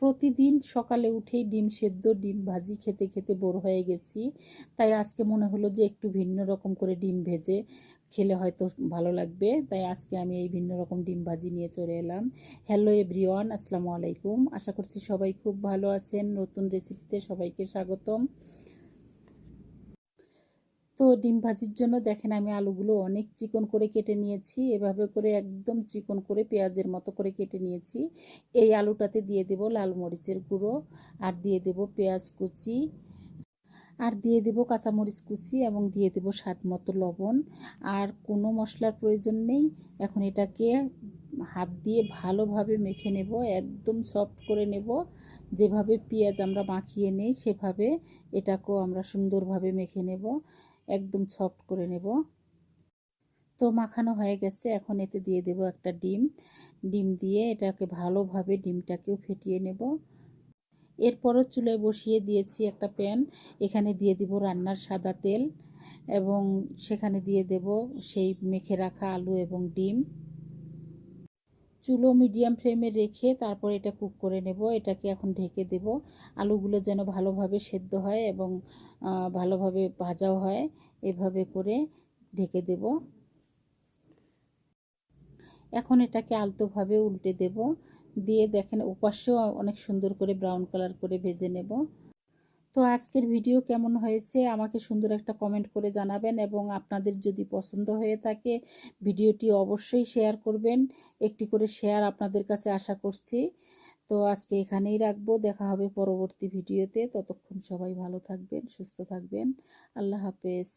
প্রতিদিন সকালে উঠেই ডিম সেদ্ধ ডিম ভাজি খেতে খেতে বোর হয়ে গেছি, তাই আজকে মনে হলো যে একটু ভিন্ন রকম করে ডিম ভেজে খেলে হয়তো ভালো লাগবে। তাই আজকে আমি এই ভিন্ন রকম ডিম ভাজি নিয়ে চলে এলাম। হ্যালো এভরিওয়ান, আসসালামু আলাইকুম। আশা করছি সবাই খুব ভালো আছেন। নতুন রেসিপিতে সবাইকে স্বাগতম। তো ডিম ভাজির জন্য দেখেন আমি আলুগুলো অনেক চিকন করে কেটে নিয়েছি, এভাবে করে একদম চিকন করে পেঁয়াজের মতো করে কেটে নিয়েছি। এই আলুটাতে দিয়ে দেব লাল মরিচের গুঁড়ো, আর দিয়ে দেব পেঁয়াজ কুচি, আর দিয়ে দেব কাঁচামরিচ কুচি, এবং দিয়ে দেব স্বাদ মতো লবণ। আর কোনো মশলার প্রয়োজন নেই। এখন এটাকে হাত দিয়ে ভালোভাবে মেখে নেব, একদম সফট করে নেব। যেভাবে পেঁয়াজ আমরা মাখিয়ে নেই সেভাবে এটাকেও আমরা সুন্দরভাবে মেখে নেব, একদম সফট করে নেব। তো মাখানো হয়ে গেছে, এখন এতে দিয়ে দেব একটা ডিম। ডিম দিয়ে এটাকে ভালোভাবে ডিমটাকেও ফেটিয়ে নেব। এরপরও চুলায় বসিয়ে দিয়েছি একটা প্যান। এখানে দিয়ে দিব রান্নার সাদা তেল, এবং সেখানে দিয়ে দেব সেই মেখে রাখা আলু এবং ডিম। চুলো মিডিয়াম ফ্লেমে রেখে তারপর এটা কুক করে নেব। এটাকে এখন ঢেকে দেব, আলুগুলো যেন ভালোভাবে সেদ্ধ হয় এবং ভালোভাবে ভাজাও হয়, এভাবে করে ঢেকে দেব। এখন এটাকে আলতোভাবে উল্টে দেব, দিয়ে দেখেন ওপাশেও অনেক সুন্দর করে ব্রাউন কালার করে ভেজে নেব। তো আজকের ভিডিও কেমন হয়েছে আমাকে সুন্দর একটা কমেন্ট করে জানাবেন, এবং আপনাদের যদি পছন্দ হয়ে থাকে ভিডিওটি অবশ্যই শেয়ার করবেন। একটি করে শেয়ার আপনাদের কাছে আশা করছি। তো আজকে এখানেই রাখবো, দেখা হবে পরবর্তী ভিডিওতে। ততক্ষণ সবাই ভালো থাকবেন, সুস্থ থাকবেন। আল্লাহ হাফেজ।